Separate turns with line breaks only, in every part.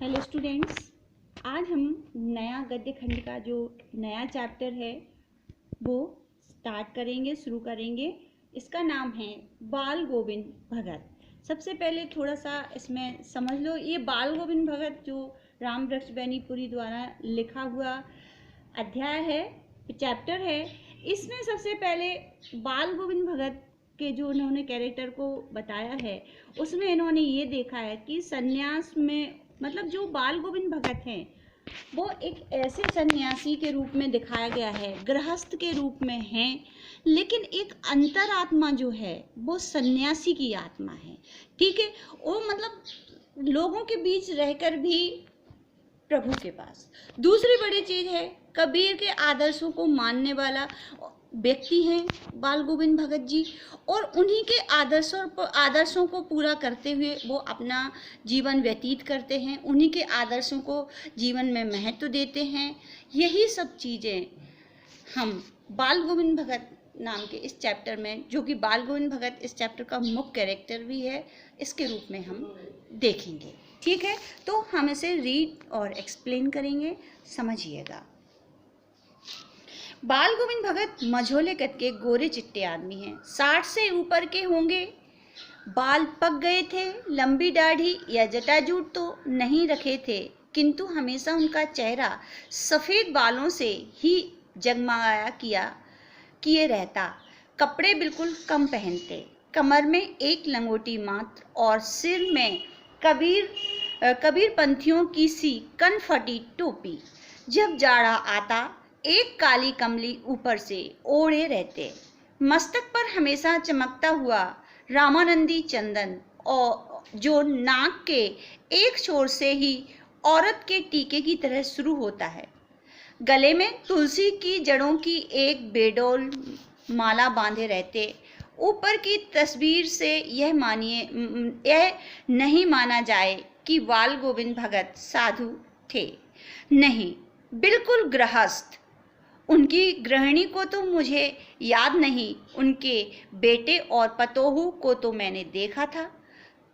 Hello students, आज हम नया गद्य खंड का जो नया चैप्टर है वो स्टार्ट करेंगे, शुरू करेंगे। इसका नाम है बाल गोविंद भगत। सबसे पहले थोड़ा सा इसमें समझ लो, ये बाल गोविंद भगत जो रामवृक्ष बैनीपुरी द्वारा लिखा हुआ अध्याय है, चैप्टर है। इसमें सबसे पहले बाल गोविंद भगत के जो उन्होंने कैरेक्टर को बताया है, उसमें इन्होंने ये देखा है कि सन्यास में मतलब जो बाल गोविंद भगत हैं वो एक ऐसे सन्यासी के रूप में दिखाया गया है, गृहस्थ के रूप में हैं, लेकिन एक अंतरात्मा जो है वो सन्यासी की आत्मा है। ठीक है, वो मतलब लोगों के बीच रहकर भी प्रभु के पास। दूसरी बड़ी चीज है, कबीर के आदर्शों को मानने वाला व्यक्ति हैं बाल गोविंद भगत जी, और उन्हीं के आदर्शों को पूरा करते हुए वो अपना जीवन व्यतीत करते हैं, उन्हीं के आदर्शों को जीवन में महत्व देते हैं। यही सब चीज़ें हम बाल गोविंद भगत नाम के इस चैप्टर में, जो कि बाल गोविंद भगत इस चैप्टर का मुख्य कैरेक्टर भी है, इसके रूप में हम देखेंगे। ठीक है, तो हम इसे रीड और एक्सप्लेन करेंगे, समझिएगा। बाल गोविंद भगत मझोले कद के गोरे चिट्टे आदमी हैं, 60 से ऊपर के होंगे। बाल पक गए थे, लंबी दाढ़ी या जटाजूट तो नहीं रखे थे, किंतु हमेशा उनका चेहरा सफ़ेद बालों से ही जगमगाया किए रहता। कपड़े बिल्कुल कम पहनते, कमर में एक लंगोटी मात्र और सिर में कबीर पंथियों की सी कनफटी टोपी। जब जाड़ा आता एक काली कमली ऊपर से ओढ़े रहते। मस्तक पर हमेशा चमकता हुआ रामानंदी चंदन, और जो नाक के एक छोर से ही औरत के टीके की तरह शुरू होता है। गले में तुलसी की जड़ों की एक बेडोल माला बांधे रहते। ऊपर की तस्वीर से यह नहीं माना जाए कि बाल गोविंद भगत साधु थे, नहीं, बिल्कुल गृहस्थ। उनकी गृहिणी को तो मुझे याद नहीं, उनके बेटे और पतोहू को तो मैंने देखा था।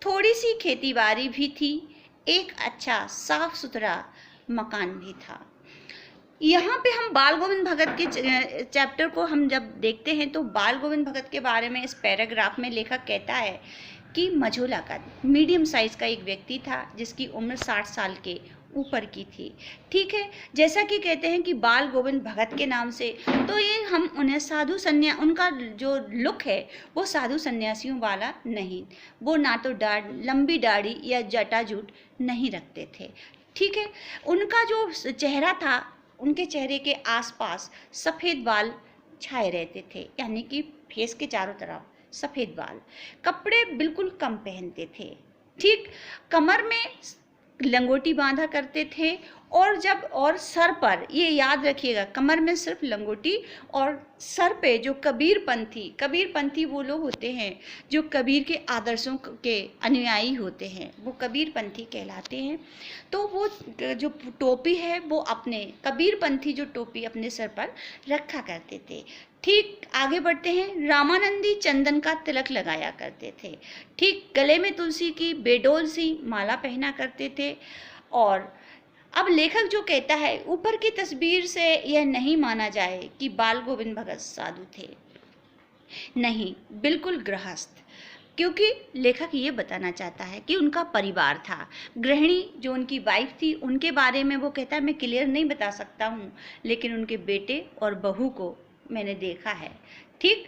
थोड़ी सी खेतीबाड़ी भी थी, एक अच्छा साफ सुथरा मकान भी था। यहाँ पे हम बाल गोविंद भगत के चैप्टर को हम जब देखते हैं तो बाल गोविंद भगत के बारे में इस पैराग्राफ में लेखक कहता है कि मझोला का मीडियम साइज का एक व्यक्ति था जिसकी उम्र 60 साल के ऊपर की थी। ठीक है, जैसा कि कहते हैं कि बाल गोविंद भगत के नाम से, तो ये हम उन्हें उनका जो लुक है वो साधु सन्यासियों वाला नहीं, वो ना तो लंबी दाढ़ी या जटाजूट नहीं रखते थे। ठीक है, उनका जो चेहरा था, उनके चेहरे के आसपास सफ़ेद बाल छाए रहते थे, यानी कि फेस के चारों तरफ सफ़ेद बाल। कपड़े बिल्कुल कम पहनते थे। ठीक, कमर में लंगोटी बांधा करते थे, और सर पर, ये याद रखिएगा, कमर में सिर्फ लंगोटी, और सर पे जो कबीर पंथी वो लोग होते हैं जो कबीर के आदर्शों के अनुयायी होते हैं, वो कबीर पंथी कहलाते हैं। तो वो जो टोपी है वो अपने कबीर पंथी जो टोपी अपने सर पर रखा करते थे। ठीक, आगे बढ़ते हैं। रामानंदी चंदन का तिलक लगाया करते थे। ठीक, गले में तुलसी की बेडोल सी माला पहना करते थे। और अब लेखक जो कहता है, ऊपर की तस्वीर से यह नहीं माना जाए कि बाल गोविंद भगत साधु थे, नहीं, बिल्कुल गृहस्थ। क्योंकि लेखक ये बताना चाहता है कि उनका परिवार था। गृहिणी जो उनकी वाइफ थी, उनके बारे में वो कहता है मैं क्लियर नहीं बता सकता हूँ, लेकिन उनके बेटे और बहू को मैंने देखा है। ठीक,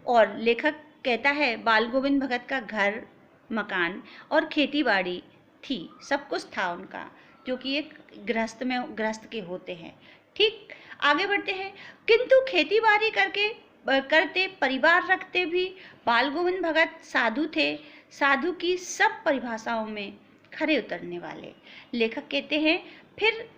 और लेखक कहता है बाल गोविंद भगत का घर, मकान और खेती-बाड़ी थी, सब कुछ था उनका, जो कि एक गृहस्थ के होते हैं। ठीक, आगे बढ़ते हैं। किंतु खेती-बाड़ी करते, परिवार रखते भी बाल गोविंद भगत साधु थे, साधु की सब परिभाषाओं में खरे उतरने वाले। लेखक कहते हैं फिर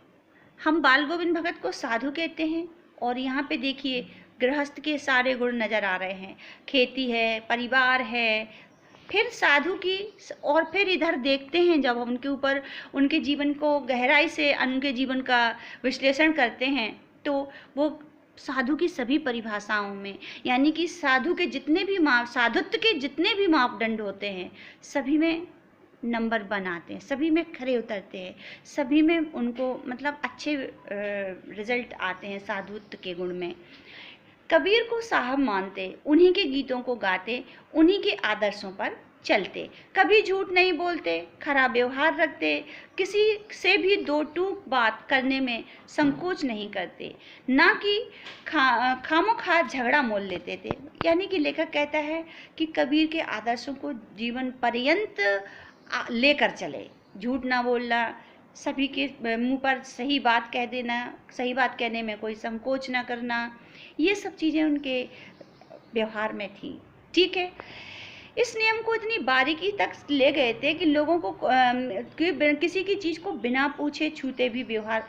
हम बाल गोविंद भगत को साधु कहते हैं, और यहाँ पे देखिए गृहस्थ के सारे गुण नज़र आ रहे हैं, खेती है, परिवार है, फिर साधु की, और फिर इधर देखते हैं जब हम उनके जीवन को गहराई से, उनके जीवन का विश्लेषण करते हैं, तो वो साधु की सभी परिभाषाओं में, यानी कि साधुत्व के जितने भी मापदंड होते हैं, सभी में नंबर 1 आते हैं, सभी में खरे उतरते हैं, सभी में उनको मतलब अच्छे रिजल्ट आते हैं साधुत्व के गुण में। कबीर को साहब मानते, उन्हीं के गीतों को गाते, उन्हीं के आदर्शों पर चलते, कभी झूठ नहीं बोलते, खराब व्यवहार रखते, किसी से भी दो टूक बात करने में संकोच नहीं करते, ना कि खामोखा झगड़ा मोल लेते थे। यानी कि लेखक कहता है कि कबीर के आदर्शों को जीवन पर्यंत लेकर चले, झूठ ना बोलना, सभी के मुंह पर सही बात कह देना, सही बात कहने में कोई संकोच ना करना, ये सब चीज़ें उनके व्यवहार में थी। ठीक है, इस नियम को इतनी बारीकी तक ले गए थे कि लोगों को किसी की चीज़ को बिना पूछे छूते भी व्यवहार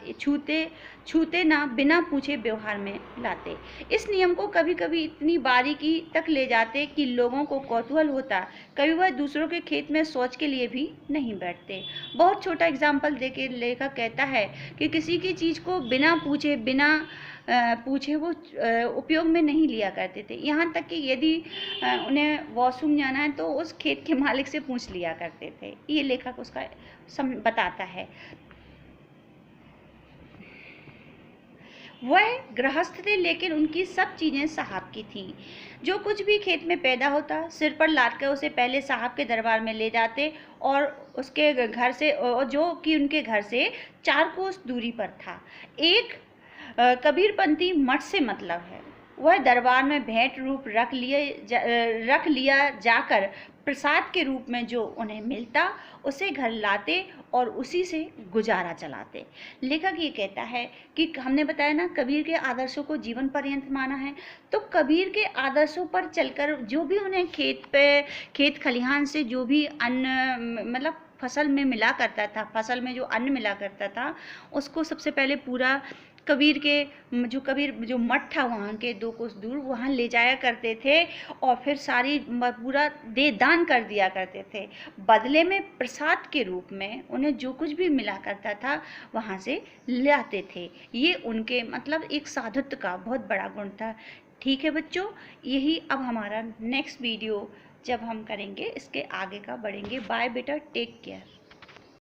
छूते ना बिना पूछे व्यवहार में लाते। इस नियम को कभी कभी इतनी बारीकी तक ले जाते कि लोगों को कौतूहल होता, कभी वह दूसरों के खेत में शौच के लिए भी नहीं बैठते। बहुत छोटा एग्जाम्पल देके लेखक कहता है कि किसी की चीज़ को बिना पूछे वो उपयोग में नहीं लिया करते थे। यहाँ तक कि यदि उन्हें वॉशरूम जाना है तो उस खेत के मालिक से पूछ लिया करते थे। ये लेखक उसका बताता है। वह गृहस्थ थे लेकिन उनकी सब चीज़ें साहब की थी। जो कुछ भी खेत में पैदा होता सिर पर लाद कर उसे पहले साहब के दरबार में ले जाते और उसके घर से, जो कि उनके घर से 4 कोस दूरी पर था। एक कबीरपंथी मठ से मतलब है। वह दरबार में भेंट रूप रख लिया जाकर प्रसाद के रूप में जो उन्हें मिलता उसे घर लाते और उसी से गुजारा चलाते। लेखक ये कहता है कि हमने बताया ना कबीर के आदर्शों को जीवन पर्यंत माना है, तो कबीर के आदर्शों पर चलकर जो भी उन्हें खेत खलिहान से जो भी अन्न मतलब फसल में मिला करता था, फसल में जो अन्न मिला करता था उसको सबसे पहले पूरा कबीर जो मठ था वहाँ के 2 कोस दूर वहाँ ले जाया करते थे और फिर सारी पूरा दे दान कर दिया करते थे। बदले में प्रसाद के रूप में उन्हें जो कुछ भी मिला करता था वहाँ से लाते थे। ये उनके मतलब एक साधुत्व का बहुत बड़ा गुण था। ठीक है बच्चों, यही अब हमारा नेक्स्ट वीडियो जब हम करेंगे इसके आगे का बढ़ेंगे। बाय बेटा, टेक केयर।